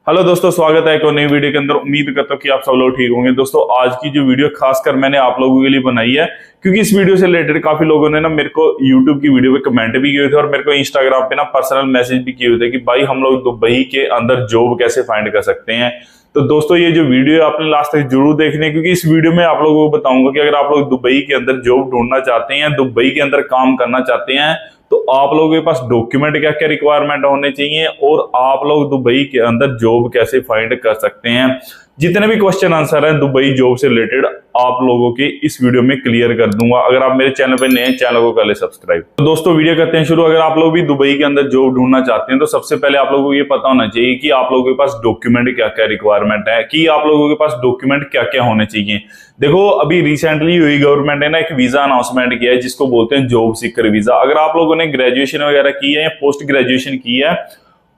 Hello दोस्तों, स्वागत है एक और नई वीडियो के अंदर। उम्मीद करता हूँ कि आप सब लोग ठीक होंगे। दोस्तों, आज की जो वीडियो खासकर मैंने आप लोगों के लिए बनाई है, क्योंकि इस वीडियो से रिलेटेड काफी लोगों ने ना मेरे को यूट्यूब की वीडियो पे कमेंट भी किए थे और मेरे को इंस्टाग्राम पे ना पर्सनल मैसेज भी किए हुए थे कि भाई हम लोग दुबई के अंदर जॉब कैसे फाइंड कर सकते हैं। तो दोस्तों, ये जो वीडियो है आपने लास्ट तक जरूर देखनी है, क्योंकि इस वीडियो में आप लोगों को बताऊंगा कि अगर आप लोग दुबई के अंदर जॉब ढूंढना चाहते हैं, दुबई के अंदर काम करना चाहते हैं, तो आप लोगों के पास डॉक्यूमेंट क्या क्या रिक्वायरमेंट होने चाहिए और आप लोग दुबई के अंदर जॉब कैसे फाइंड कर सकते हैं। जितने भी क्वेश्चन आंसर हैं दुबई जॉब से रिलेटेड आप लोगों के इस वीडियो में क्लियर कर दूंगा। अगर आप मेरे चैनल पर नए हैं, चैनल को कर ले सब्सक्राइब। तो दोस्तों, वीडियो करते हैं शुरू। अगर आप लोग भी दुबई के अंदर जॉब ढूंढना चाहते हैं तो सबसे पहले आप लोगों को ये पता होना चाहिए कि आप लोगों के पास डॉक्यूमेंट क्या क्या रिक्वायरमेंट है, कि आप लोगों के पास डॉक्यूमेंट क्या क्या होने चाहिए। देखो, अभी रिसेंटली यूएई गवर्नमेंट ने ना एक वीजा अनाउंसमेंट किया है जिसको बोलते हैं जॉब सीकर वीजा। अगर आप लोगों ने ग्रेजुएशन वगैरह की है या पोस्ट ग्रेजुएशन की है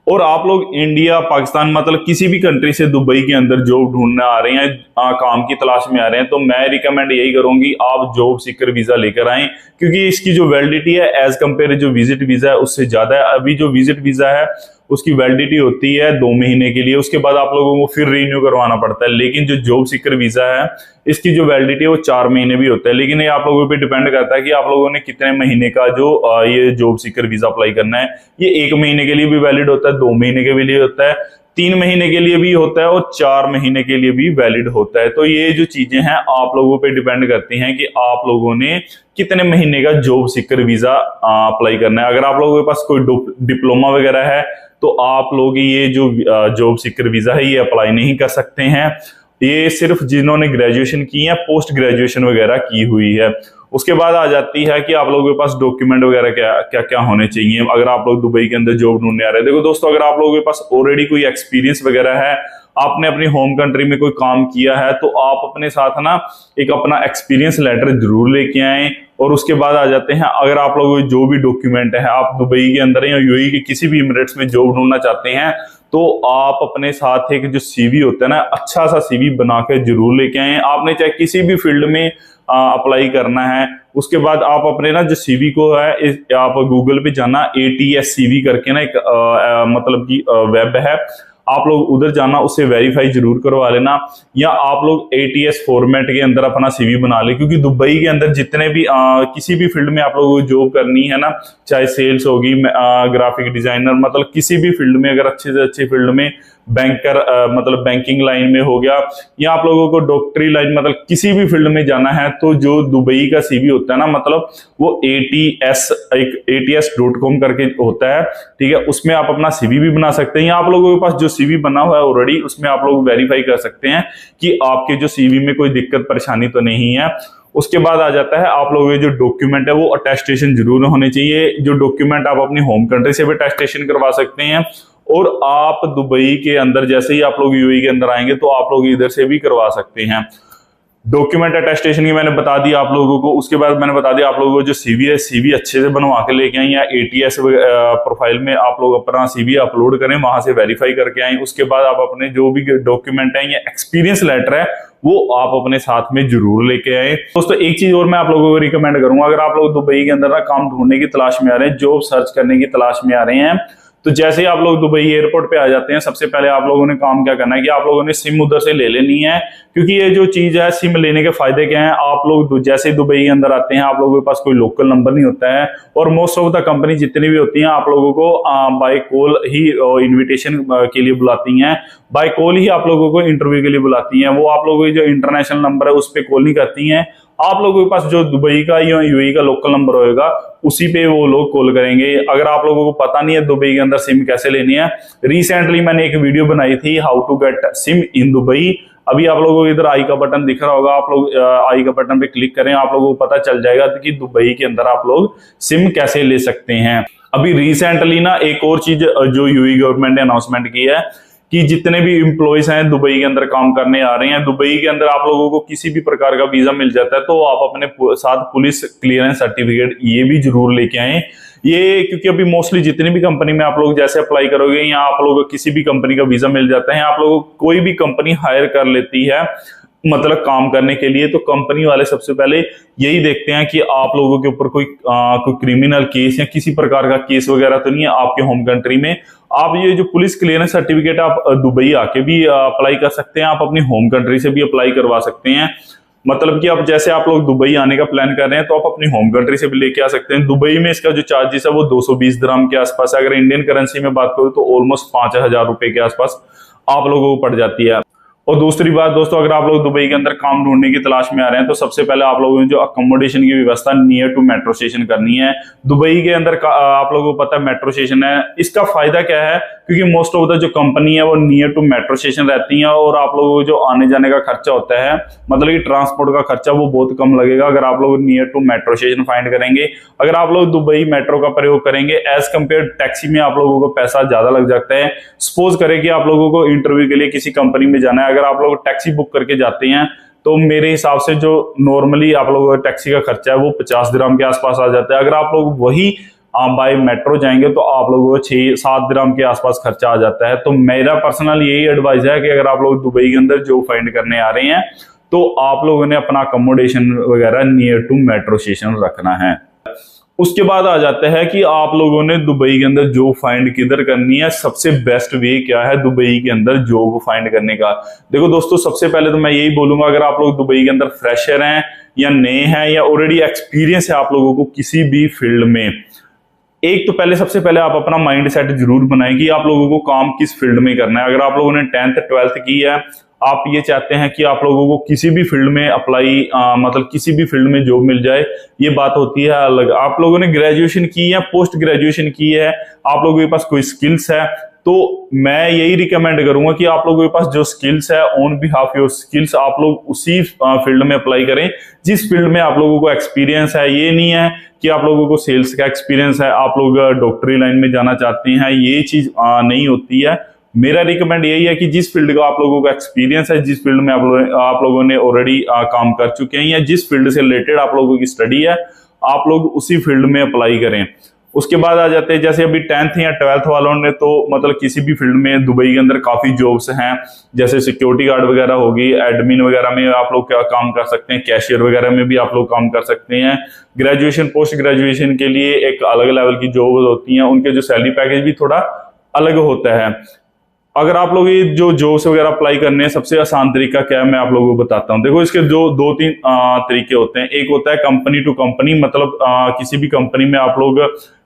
और आप लोग इंडिया, पाकिस्तान, मतलब किसी भी कंट्री से दुबई के अंदर जॉब ढूंढने आ रहे हैं, काम की तलाश में आ रहे हैं, तो मैं रिकमेंड यही करूंगी आप जॉब सीकर वीजा लेकर आएं, क्योंकि इसकी जो वैलिडिटी है एज कंपेयर जो विजिट वीजा है उससे ज्यादा है। अभी जो विजिट वीजा है उसकी वैलिडिटी होती है 2 महीने के लिए, उसके बाद आप लोगों को फिर रिन्यू करवाना पड़ता है। लेकिन जो जॉब सीकर वीजा है इसकी जो वैलिडिटी है वो 4 महीने भी होता है। लेकिन ये आप लोगों पे डिपेंड करता है कि आप लोगों ने कितने महीने का जो ये जॉब सीकर वीजा अप्लाई करना है। ये 1 महीने के लिए भी वैलिड होता है, 2 महीने के लिए होता है, 3 महीने के लिए भी होता है और 4 महीने के लिए भी वैलिड होता है। तो ये जो चीजें हैं आप लोगों पे डिपेंड करती हैं कि आप लोगों ने कितने महीने का जॉब सीकर वीजा अप्लाई करना है। अगर आप लोगों के पास कोई डिप्लोमा वगैरह है तो आप लोग ये जो जॉब सीकर वीजा है ये अप्लाई नहीं कर सकते हैं। ये सिर्फ जिन्होंने ग्रेजुएशन की है, पोस्ट ग्रेजुएशन वगैरह की हुई है। उसके बाद आ जाती है कि आप लोगों के पास डॉक्यूमेंट वगैरह क्या क्या क्या होने चाहिए अगर आप लोग दुबई के अंदर जॉब ढूंढने आ रहे हैं। देखो दोस्तों, अगर आप लोगों के पास ऑलरेडी कोई एक्सपीरियंस वगैरह है, आपने अपनी होम कंट्री में कोई काम किया है, तो आप अपने साथ ना एक अपना एक्सपीरियंस लेटर जरूर लेके आए। और उसके बाद आ जाते हैं, अगर आप लोगों को जो भी डॉक्यूमेंट है, आप दुबई के अंदर या यूएई के किसी भी एमिरेट्स में जॉब ढूंढना चाहते हैं, तो आप अपने साथ एक जो सीवी होता है ना, अच्छा सा सीवी बना के जरूर लेके आए। आपने चाहे किसी भी फील्ड में अप्लाई करना है, उसके बाद आप अपने ना जो सीवी को है आप गूगल पे जाना, ATS CV करके ना एक मतलब की वेब है, आप लोग उधर जाना, उससे वेरीफाई जरूर करवा लेना, या आप लोग ATS फॉर्मेट के अंदर अपना सीवी बना ले। क्योंकि दुबई के अंदर जितने भी किसी भी फील्ड में आप लोगों को जॉब करनी है ना, चाहे सेल्स होगी, ग्राफिक डिजाइनर, मतलब किसी भी फील्ड में, अगर अच्छे से अच्छे फील्ड में बैंकर मतलब बैंकिंग लाइन में हो गया, या आप लोगों को डॉक्टरी लाइन, मतलब किसी भी फील्ड में जाना है, तो जो दुबई का सीवी होता है ना, मतलब वो ATS.com करके होता है, ठीक है। उसमें आप अपना सीवी भी बना सकते हैं, या आप लोगों के पास जो सीवी बना हुआ है ऑलरेडी उसमें आप लोग वेरीफाई कर सकते हैं कि आपके जो सीवी में कोई दिक्कत परेशानी तो नहीं है। उसके बाद आ जाता है, आप लोगों के जो डॉक्यूमेंट है वो अटेस्टेशन जरूर होने चाहिए। जो डॉक्यूमेंट आप अपनी होम कंट्री से भी अटेस्टेशन करवा सकते हैं, और आप दुबई के अंदर जैसे ही आप लोग यूएई के अंदर आएंगे तो आप लोग इधर से भी करवा सकते हैं। डॉक्यूमेंट अटेस्टेशन की मैंने बता दिया आप लोगों को। उसके बाद मैंने बता दिया आप लोगों को जो सीवी है, सीवी अच्छे से बनवा के लेके आए, या ATS प्रोफाइल में आप लोग अपना सीवी अपलोड करें, वहां से वेरीफाई करके आए। उसके बाद आप अपने जो भी डॉक्यूमेंट है या एक्सपीरियंस लेटर है वो आप अपने साथ में जरूर लेके आए। दोस्तों, एक चीज और मैं आप लोगों को रिकमेंड करूंगा, अगर आप लोग दुबई के अंदर ना काम ढूंढने की तलाश में आ रहे हैं, जॉब सर्च करने की तलाश में आ रहे हैं, तो जैसे ही आप लोग दुबई एयरपोर्ट पे आ जाते हैं, सबसे पहले आप लोगों ने काम क्या करना है कि आप लोगों ने सिम उधर से ले लेनी है। क्योंकि ये जो चीज है, सिम लेने के फायदे क्या हैं, आप लोग जैसे ही दुबई के अंदर आते हैं आप लोगों के पास कोई लोकल नंबर नहीं होता है, और मोस्ट ऑफ द कंपनी जितनी भी होती हैं आप लोगों को बाय कॉल ही इन्विटेशन के लिए बुलाती हैं, बाय कॉल ही आप लोगों को इंटरव्यू के लिए बुलाती हैं। वो आप लोगों की जो इंटरनेशनल नंबर है उस पर कॉल नहीं करती हैं, आप लोगों के पास जो दुबई का या यूएई का लोकल नंबर होगा उसी पे वो लोग कॉल करेंगे। अगर आप लोगों को पता नहीं है दुबई के अंदर सिम कैसे लेनी है, रिसेंटली मैंने एक वीडियो बनाई थी, how to get SIM in Dubai. अभी आप लोगों को इधर आई का बटन दिख रहा होगा, आप लोग आई का बटन पे क्लिक करें, आप लोगों को पता चल जाएगा कि दुबई के अंदर आप लोग सिम कैसे ले सकते हैं। अभी रिसेंटली ना एक और चीज जो यूएई गवर्नमेंट ने अनाउंसमेंट की है कि जितने भी एम्प्लॉइज हैं दुबई के अंदर काम करने आ रहे हैं, दुबई के अंदर आप लोगों को किसी भी प्रकार का वीजा मिल जाता है, तो आप अपने साथ पुलिस क्लियरेंस सर्टिफिकेट ये भी जरूर लेके आए। ये क्योंकि अभी मोस्टली जितनी भी कंपनी में आप लोग जैसे अप्लाई करोगे, या आप लोगों को किसी भी कंपनी का वीजा मिल जाता है, आप लोगों को कोई भी कंपनी हायर कर लेती है मतलब काम करने के लिए, तो कंपनी वाले सबसे पहले यही देखते हैं कि आप लोगों के ऊपर कोई क्रिमिनल केस या किसी प्रकार का केस वगैरह तो नहीं है आपके होम कंट्री में। आप ये जो पुलिस क्लियरेंस सर्टिफिकेट आप दुबई आके भी अप्लाई कर सकते हैं, आप अपनी होम कंट्री से भी अप्लाई करवा सकते हैं। मतलब कि अब जैसे आप लोग दुबई आने का प्लान कर रहे हैं तो आप अपनी होम कंट्री से भी लेके आ सकते हैं। दुबई में इसका जो चार्जेस है वो 220 दिरहम के आसपास है। अगर इंडियन करेंसी में बात करूं तो ऑलमोस्ट 5,000 रुपए के आसपास आप लोगों को पड़ जाती है। और दूसरी बात दोस्तों, अगर आप लोग दुबई के अंदर काम ढूंढने की तलाश में आ रहे हैं तो सबसे पहले आप लोगों ने जो अकोमोडेशन की व्यवस्था नियर टू मेट्रो स्टेशन करनी है। दुबई के अंदर आप लोगों को पता है मेट्रो स्टेशन है। इसका फायदा क्या है, क्योंकि मोस्ट ऑफ द जो कंपनी है वो नियर टू मेट्रो स्टेशन रहती है और आप लोगों को जो आने जाने का खर्चा होता है, मतलब कि ट्रांसपोर्ट का खर्चा, वो बहुत कम लगेगा अगर आप लोग near to metro station find करेंगे। अगर आप लोग दुबई मेट्रो का प्रयोग करेंगे एज कम्पेयर टैक्सी में आप लोगों को पैसा ज्यादा लग जाता है। सपोज करें कि आप लोगों को इंटरव्यू के लिए किसी कंपनी में जाना है, अगर आप लोग टैक्सी बुक करके जाते हैं तो मेरे हिसाब से जो नॉर्मली आप लोगों का टैक्सी का खर्चा है वो 50 दिरहम के आसपास आ जाता है। अगर आप लोग वही बाय मेट्रो जाएंगे तो आप लोगों को 6-7 दिरहम के आसपास खर्चा आ जाता है। तो मेरा पर्सनल यही एडवाइस है कि अगर आप लोग दुबई के अंदर जॉब फाइंड करने आ रहे हैं तो आप लोगों ने अपना अकोमोडेशन वगैरह नियर टू मेट्रो स्टेशन रखना है। उसके बाद आ जाता है कि आप लोगों ने दुबई के अंदर जॉब फाइंड किधर करनी है, सबसे बेस्ट वे क्या है दुबई के अंदर जॉब फाइंड करने का। देखो दोस्तों, सबसे पहले तो मैं यही बोलूंगा, अगर आप लोग दुबई के अंदर फ्रेशर हैं या नए हैं या ऑलरेडी एक्सपीरियंस है आप लोगों को किसी भी फील्ड में, एक तो पहले सबसे पहले आप अपना माइंड सेट जरूर बनाएं कि आप लोगों को काम किस फील्ड में करना है। अगर आप लोगों ने 10th 12th की है, आप ये चाहते हैं कि आप लोगों को किसी भी फील्ड में अप्लाई मतलब किसी भी फील्ड में जॉब मिल जाए, ये बात होती है अलग। आप लोगों ने ग्रेजुएशन की है, पोस्ट ग्रेजुएशन की है, आप लोगों के पास कोई स्किल्स है, तो मैं यही रिकमेंड करूंगा कि आप लोगों के पास जो स्किल्स है ऑन बिहाफ योर स्किल्स आप लोग उसी फील्ड में अप्लाई करें जिस फील्ड में आप लोगों को एक्सपीरियंस है। ये नहीं है कि आप लोगों को सेल्स का एक्सपीरियंस है, आप लोग डॉक्टरी लाइन में जाना चाहते हैं, ये चीज नहीं होती है। मेरा रिकमेंड यही है कि जिस फील्ड का आप लोगों को एक्सपीरियंस है, जिस फील्ड में आप लोगों ने ऑलरेडी काम कर चुके हैं या जिस फील्ड से रिलेटेड आप लोगों की स्टडी है, आप लोग उसी फील्ड में अप्लाई करें। उसके बाद आ जाते हैं जैसे अभी 10th या 12th वालों ने तो मतलब किसी भी फील्ड में दुबई के अंदर काफी जॉब्स हैं, जैसे सिक्योरिटी गार्ड वगैरह होगी, एडमिन वगैरह में आप लोग क्या काम कर सकते हैं, कैशियर वगैरह में भी आप लोग काम कर सकते हैं। ग्रेजुएशन पोस्ट ग्रेजुएशन के लिए एक अलग लेवल की जॉब होती हैं, उनके जो सैलरी पैकेज भी थोड़ा अलग होता है। अगर आप लोग ये जो जॉब्स वगैरह अप्लाई करने हैं, सबसे आसान तरीका क्या है मैं आप लोगों को बताता हूं। देखो इसके जो 2-3 तरीके होते हैं। एक होता है कंपनी टू कंपनी, मतलब किसी भी कंपनी में आप लोग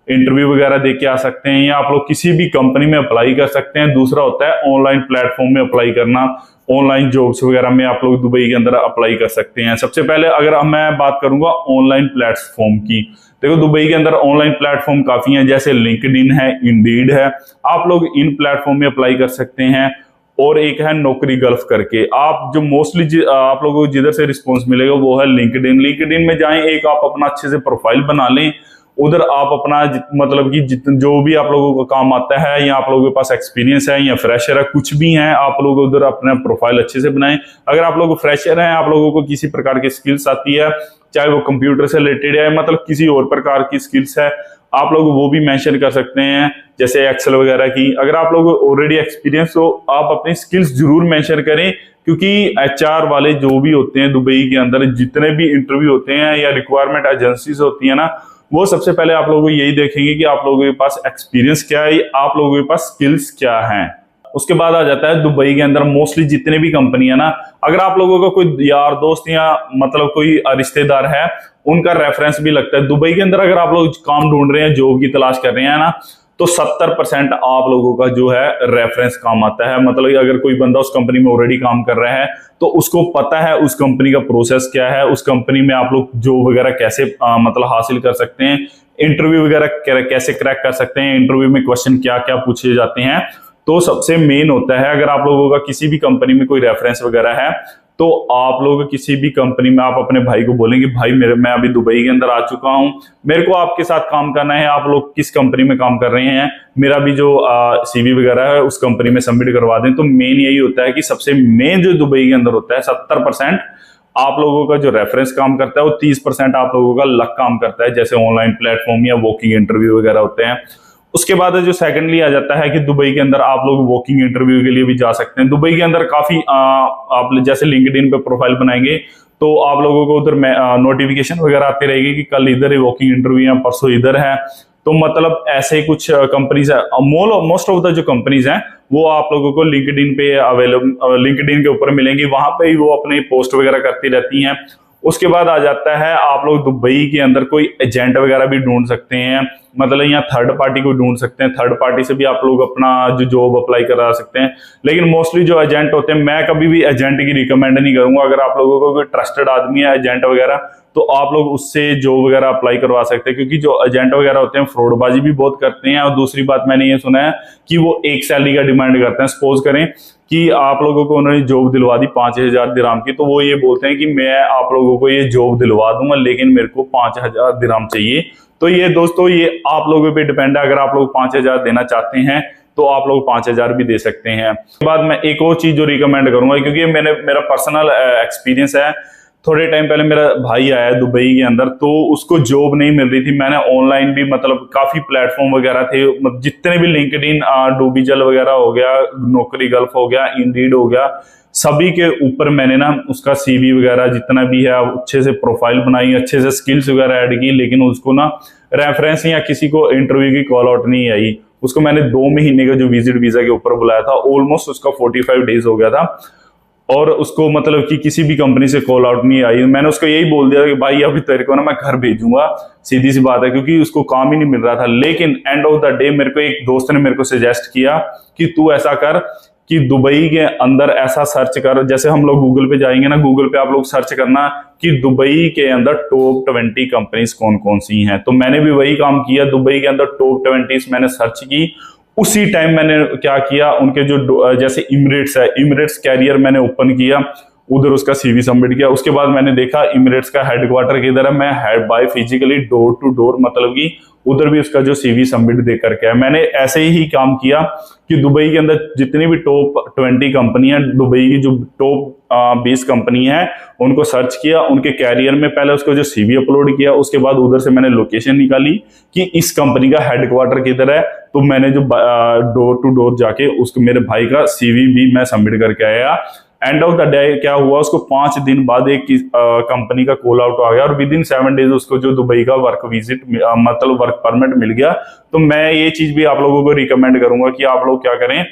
इंटरव्यू वगैरह दे के आ सकते हैं या आप लोग किसी भी कंपनी में अप्लाई कर सकते हैं। दूसरा होता है ऑनलाइन प्लेटफॉर्म में अप्लाई करना, ऑनलाइन जॉब्स वगैरह में आप लोग दुबई के अंदर अप्लाई कर सकते हैं। सबसे पहले अगर मैं बात करूंगा ऑनलाइन प्लेटफॉर्म की, देखो दुबई के अंदर ऑनलाइन प्लेटफॉर्म काफी हैं, जैसे लिंक्डइन है, इंडीड है, आप लोग इन प्लेटफॉर्म में अप्लाई कर सकते हैं। और एक है नौकरी गल्फ करके, आप जो मोस्टली आप लोगों को जिधर से रिस्पॉन्स मिलेगा वो है लिंक्डइन। लिंक्डइन में जाएं, एक आप अपना अच्छे से प्रोफाइल बना लें, उधर आप अपना मतलब कि जो भी आप लोगों को काम आता है या आप लोगों के पास एक्सपीरियंस है या फ्रेशर है, कुछ भी है, आप लोग उधर अपना प्रोफाइल अच्छे से बनाएं। अगर आप लोग फ्रेशर हैं, आप लोगों को किसी प्रकार की स्किल्स आती है, चाहे वो कंप्यूटर से रिलेटेड है, मतलब किसी और प्रकार की स्किल्स है, आप लोग वो भी मेंशन कर सकते हैं, जैसे एक्सेल वगैरह की। अगर आप लोग ऑलरेडी एक्सपीरियंस हो, आप अपनी स्किल्स जरूर मेंशन करें, क्योंकि एचआर वाले जो भी होते हैं दुबई के अंदर, जितने भी इंटरव्यू होते हैं या रिक्वायरमेंट एजेंसीज होती है ना, वो सबसे पहले आप लोगों को यही देखेंगे कि आप लोगों के पास एक्सपीरियंस क्या है, आप लोगों के पास स्किल्स क्या हैं। उसके बाद आ जाता है दुबई के अंदर मोस्टली जितने भी कंपनी है ना, अगर आप लोगों का कोई यार दोस्त या मतलब कोई रिश्तेदार है, उनका रेफरेंस भी लगता है। दुबई के अंदर अगर आप लोग काम ढूंढ रहे हैं, जॉब की तलाश कर रहे हैं ना, तो 70% आप लोगों का जो है रेफरेंस काम आता है। मतलब अगर कोई बंदा उस कंपनी में ऑलरेडी काम कर रहा है तो उसको पता है उस कंपनी का प्रोसेस क्या है, उस कंपनी में आप लोग जॉब वगैरह कैसे मतलब हासिल कर सकते हैं, इंटरव्यू वगैरह कैसे क्रैक कर सकते हैं, इंटरव्यू में क्वेश्चन क्या क्या पूछे जाते हैं। तो सबसे मेन होता है, अगर आप लोगों का किसी भी कंपनी में कोई रेफरेंस वगैरह है तो आप लोग किसी भी कंपनी में आप अपने भाई को बोलेंगे, भाई मैं अभी दुबई के अंदर आ चुका हूं, मेरे को आपके साथ काम करना है, आप लोग किस कंपनी में काम कर रहे हैं, मेरा भी जो सीवी वगैरह है उस कंपनी में सबमिट करवा दें। तो मेन यही होता है कि सबसे मेन जो दुबई के अंदर होता है, 70% आप लोगों का जो रेफरेंस काम करता है, वो 30% आप लोगों का लक काम करता है, जैसे ऑनलाइन प्लेटफॉर्म या वॉकिंग इंटरव्यू वगैरह होते हैं। उसके बाद जो सेकंडली आ जाता है कि दुबई के अंदर आप लोग वॉकिंग इंटरव्यू के लिए भी जा सकते हैं। दुबई के अंदर काफी आप जैसे लिंक्डइन पे प्रोफाइल बनाएंगे तो आप लोगों को उधर नोटिफिकेशन वगैरह आती रहेगी कि कल इधर है वॉकिंग इंटरव्यू है, परसों इधर है। तो मतलब ऐसे कुछ कंपनीज है, मोस्ट ऑफ द जो कंपनीज हैं वो आप लोगों को लिंक्डइन पे अवेलेबल, लिंक्डइन के ऊपर मिलेंगी, वहां पे ही वो अपने पोस्ट वगैरह करती रहती हैं। उसके बाद आ जाता है आप लोग दुबई के अंदर कोई एजेंट वगैरह भी ढूंढ सकते हैं, मतलब यहाँ थर्ड पार्टी को ढूंढ सकते हैं, थर्ड पार्टी से भी आप लोग अपना जो जॉब अप्लाई करा सकते हैं। लेकिन मोस्टली जो एजेंट होते हैं, मैं कभी भी एजेंट की रिकमेंड नहीं करूंगा। अगर आप लोगों को कोई ट्रस्टेड आदमी है एजेंट वगैरह, तो आप लोग उससे जॉब वगैरह अप्लाई करवा सकते हैं, क्योंकि जो एजेंट वगैरह होते हैं फ्रॉडबाजी भी बहुत करते हैं। और दूसरी बात मैंने ये सुना है कि वो एक सैलरी का डिमांड करते हैं। सपोज करें कि आप लोगों को उन्होंने जॉब दिलवा दी 5,000 दिरहम की, तो वो ये बोलते हैं कि मैं आप लोगों को ये जॉब दिलवा दूंगा लेकिन मेरे को 5,000 दिरहम चाहिए। तो ये दोस्तों ये आप लोगों पे डिपेंड है। अगर आप लोग 5,000 देना चाहते हैं तो आप लोग 5,000 भी दे सकते हैं। उसके बाद मैं एक और चीज जो रिकमेंड करूंगा, क्योंकि मेरा पर्सनल एक्सपीरियंस है। थोड़े टाइम पहले मेरा भाई आया दुबई के अंदर, तो उसको जॉब नहीं मिल रही थी। मैंने ऑनलाइन भी मतलब काफी प्लेटफॉर्म वगैरह थे, जितने भी लिंक्डइन, डूबीजल वगैरह हो गया, नौकरी गल्फ हो गया, इंडीड हो गया, सभी के ऊपर मैंने ना उसका सीवी वगैरह जितना भी है अच्छे से प्रोफाइल बनाई, अच्छे से स्किल्स वगैरह ऐड की, लेकिन उसको ना रेफरेंस या किसी को इंटरव्यू की कॉल आउट नहीं आई। उसको मैंने 2 महीने का जो विजिट वीजा के ऊपर बुलाया था, ऑलमोस्ट उसका 45 डेज हो गया था और उसको मतलब कि किसी भी कंपनी से कॉल आउट नहीं आई। मैंने उसको यही बोल दिया कि भाई अभी तेरे को ना मैं घर भेजूंगा, सीधी सी बात है, क्योंकि उसको काम ही नहीं मिल रहा था। लेकिन एंड ऑफ द डे मेरे को एक दोस्त ने मेरे को सजेस्ट किया कि तू ऐसा कर कि दुबई के अंदर ऐसा सर्च कर, जैसे हम लोग गूगल पे जाएंगे ना, गूगल पे आप लोग सर्च करना कि दुबई के अंदर टॉप 20 कंपनीज कौन कौन सी हैं। तो मैंने भी वही काम किया, दुबई के अंदर टॉप 20 मैंने सर्च की। उसी टाइम मैंने क्या किया, उनके जो जैसे इमिरेट्स है, इमिरेट्स कैरियर मैंने ओपन किया, उधर उसका सीवी सबमिट किया। उसके बाद मैंने देखा इमिरेट्स का हेडक्वार्टर किधर है, मैं head by physically door to door मतलब कि उधर भी उसका जो सीवी सबमिट दे करके है। मैंने ऐसे ही काम किया कि दुबई के अंदर जितनी भी टॉप 20 कंपनी है, दुबई की जो टॉप 20 कंपनी है, उनको सर्च किया, उनके कैरियर में पहले उसको जो सीवी अपलोड किया। उसके बाद उधर से मैंने लोकेशन निकाली कि इस कंपनी का हेडक्वार्टर किधर है। तो मैंने जो डोर टू डोर जाके उसको मेरे भाई का सीवी भी मैं सबमिट करके आया। एंड ऑफ द डे क्या हुआ, उसको 5 दिन बाद एक कंपनी का कॉल आउट आ गया और विद इन 7 डेज उसको जो दुबई का वर्क विजिट मतलब वर्क परमिट मिल गया। तो मैं ये चीज भी आप लोगों को रिकमेंड करूंगा कि आप लोग क्या करें,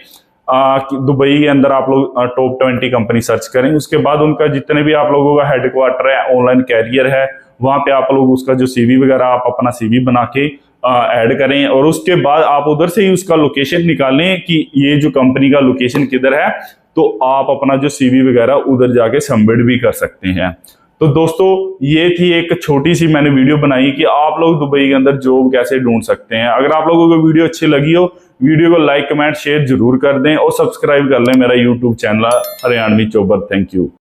दुबई के अंदर आप लोग टॉप 20 कंपनी सर्च करें। उसके बाद उनका जितने भी आप लोगों का हेडक्वार्टर है, ऑनलाइन कैरियर है, वहां पे आप लोग उसका जो सीवी वगैरह आप अपना सीवी बना के ऐड करें। और उसके बाद आप उधर से ही उसका लोकेशन निकालें कि ये जो कंपनी का लोकेशन किधर है, तो आप अपना जो सीवी वगैरह उधर जाके सबमिट भी कर सकते हैं। तो दोस्तों ये थी एक छोटी सी मैंने वीडियो बनाई कि आप लोग दुबई के अंदर जॉब कैसे ढूंढ सकते हैं। अगर आप लोगों को वीडियो अच्छी लगी हो, वीडियो को लाइक कमेंट शेयर जरूर कर दें और सब्सक्राइब कर लें मेरा YouTube channel Haryanvi Chobar. Thank you.